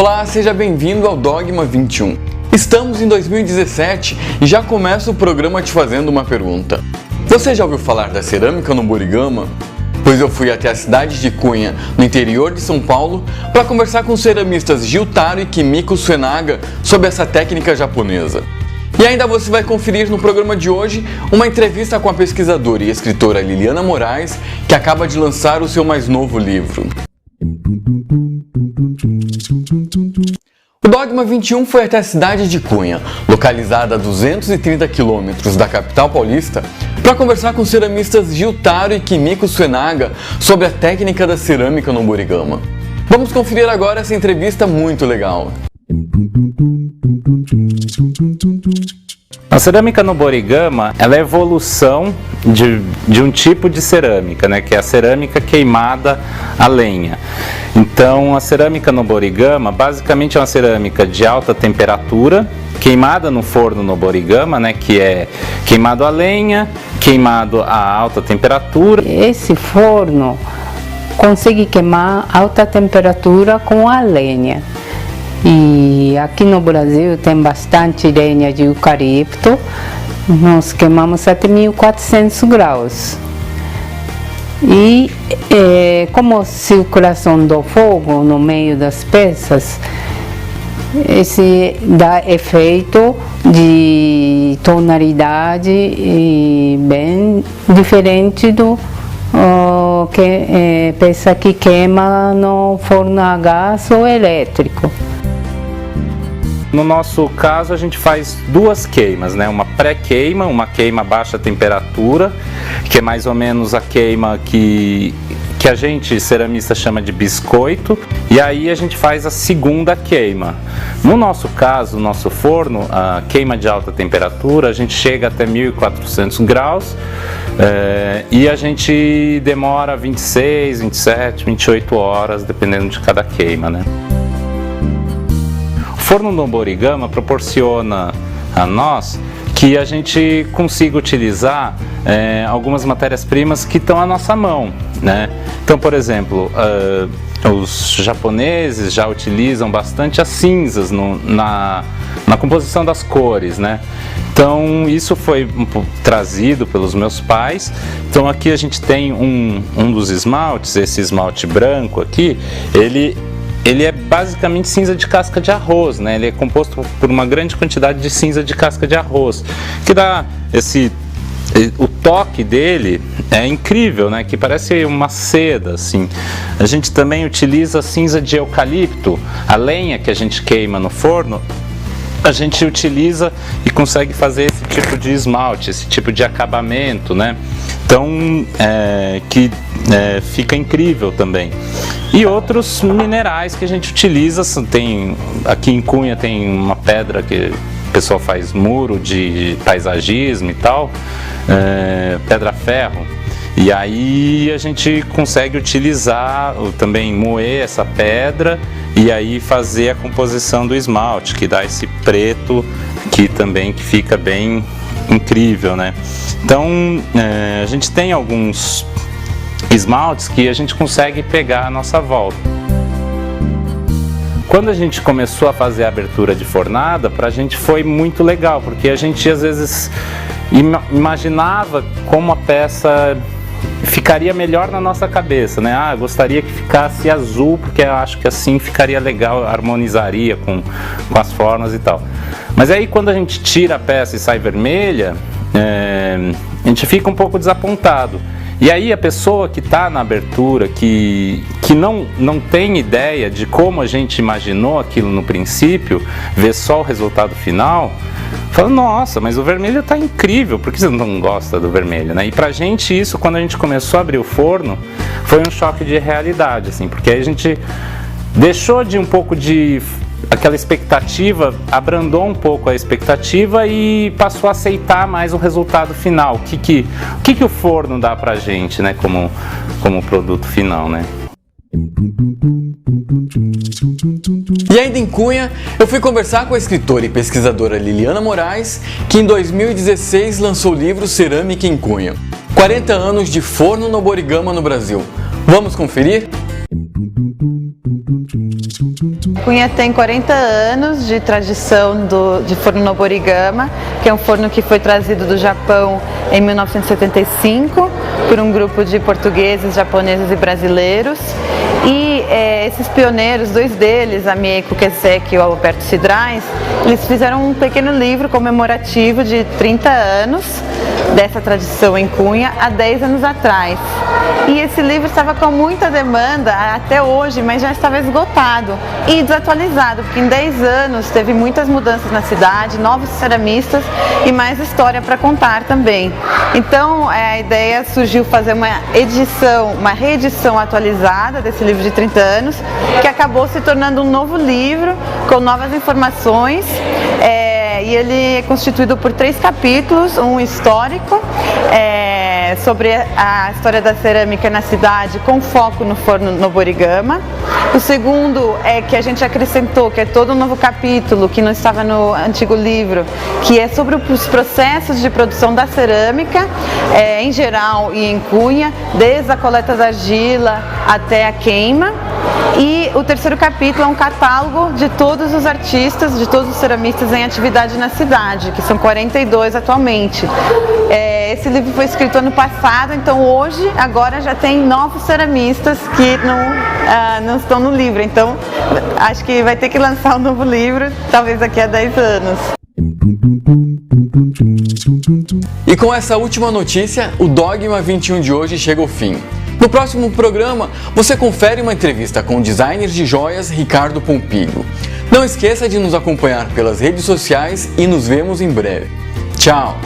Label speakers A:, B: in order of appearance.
A: Olá, seja bem-vindo ao Dogma 21. Estamos em 2017 e já começa o programa te fazendo uma pergunta. Você já ouviu falar da cerâmica no Borigama? Pois eu fui até a cidade de Cunha, no interior de São Paulo, para conversar com os ceramistas Gyutaro e Kimiko Suenaga sobre essa técnica japonesa. E ainda você vai conferir no programa de hoje uma entrevista com a pesquisadora e escritora Liliana Moraes, que acaba de lançar o seu mais novo livro. O Dogma 21 foi até a cidade de Cunha, localizada a 230 quilômetros da capital paulista, para conversar com os ceramistas Gyutaro e Kimiko Suenaga sobre a técnica da cerâmica no Borigama. Vamos conferir agora essa entrevista muito legal.
B: A cerâmica no Borigama, ela é a evolução de um tipo de cerâmica, né, que é a cerâmica queimada a lenha. Então, a cerâmica no Borigama, basicamente é uma cerâmica de alta temperatura, queimada no forno no Borigama, né, que é queimado a lenha, queimado a alta temperatura.
C: Esse forno consegue queimar alta temperatura com a lenha. E aqui no Brasil tem bastante lenha de eucalipto, nós queimamos até 1400 graus. E como circulação do fogo no meio das peças, esse dá efeito de tonalidade bem diferente do peça que queima no forno a gás ou elétrico.
B: No nosso caso, a gente faz duas queimas, né? Uma pré-queima, uma queima a baixa temperatura, que é mais ou menos a queima que a gente, ceramista, chama de biscoito, e aí a gente faz a segunda queima. No nosso caso, no nosso forno, a queima de alta temperatura, a gente chega até 1400 graus, e a gente demora 26, 27, 28 horas, dependendo de cada queima, né? O forno no Borigama proporciona a nós que a gente consiga utilizar algumas matérias-primas que estão à nossa mão, né? Então, por exemplo, os japoneses já utilizam bastante as cinzas na composição das cores, né? Então, isso foi trazido pelos meus pais. Então, aqui a gente tem um dos esmaltes, esse esmalte branco aqui, ele é basicamente cinza de casca de arroz, né? Ele é composto por uma grande quantidade de cinza de casca de arroz, que dá o toque dele é incrível, né? Que parece uma seda, assim. A gente também utiliza cinza de eucalipto, a lenha que a gente queima no forno, a gente utiliza e consegue fazer esse tipo de esmalte, esse tipo de acabamento, né? Então, fica incrível também. E outros minerais que a gente utiliza, aqui em Cunha tem uma pedra que o pessoal faz muro de paisagismo e tal, pedra ferro. E aí a gente consegue utilizar, também moer essa pedra e aí fazer a composição do esmalte, que dá esse preto que fica bem incrível, né? Então, a gente tem alguns esmaltes que a gente consegue pegar à nossa volta. Quando a gente começou a fazer a abertura de fornada, para a gente foi muito legal, porque a gente às vezes imaginava como a peça ficaria melhor na nossa cabeça, né? Gostaria que ficasse azul, porque eu acho que assim ficaria legal, harmonizaria com as formas e tal. Mas aí quando a gente tira a peça e sai vermelha, a gente fica um pouco desapontado. E aí a pessoa que está na abertura, que não tem ideia de como a gente imaginou aquilo no princípio, vê só o resultado final, fala, nossa, mas o vermelho está incrível, por que você não gosta do vermelho, né? E pra gente isso, quando a gente começou a abrir o forno, foi um choque de realidade, assim, porque aí a gente deixou de um pouco de aquela expectativa, abrandou um pouco a expectativa e passou a aceitar mais o resultado final. O que o forno dá pra gente, né, como produto final, né?
A: E ainda em Cunha, eu fui conversar com a escritora e pesquisadora Liliana Moraes, que em 2016 lançou o livro Cerâmica em Cunha. 40 anos de forno no Borigama no Brasil. Vamos conferir?
D: Cunha tem 40 anos de tradição de forno Noborigama, que é um forno que foi trazido do Japão em 1975 por um grupo de portugueses, japoneses e brasileiros. E esses pioneiros, dois deles, a Mieko Keseki e o Alberto Cidrais, eles fizeram um pequeno livro comemorativo de 30 anos dessa tradição em Cunha há 10 anos atrás. E esse livro estava com muita demanda até hoje, mas já estava esgotado e desatualizado, porque em 10 anos teve muitas mudanças na cidade, novos ceramistas e mais história para contar também. Então a ideia surgiu fazer uma reedição atualizada desse livro de 30 anos, que acabou se tornando um novo livro com novas informações. E ele é constituído por 3 capítulos, um histórico, sobre a história da cerâmica na cidade, com foco no forno Noborigama. O segundo é que a gente acrescentou, que é todo um novo capítulo que não estava no antigo livro, que é sobre os processos de produção da cerâmica, em geral e em Cunha, desde a coleta da argila até a queima. E o terceiro capítulo é um catálogo de todos os artistas, de todos os ceramistas em atividade na cidade, que são 42 atualmente. Esse livro foi escrito ano passado, então agora já tem novos ceramistas que não estão no livro. Então acho que vai ter que lançar um novo livro, talvez daqui a 10 anos.
A: E com essa última notícia, o Dogma 21 de hoje chega ao fim. No próximo programa, você confere uma entrevista com o designer de joias Ricardo Pompilho. Não esqueça de nos acompanhar pelas redes sociais e nos vemos em breve. Tchau!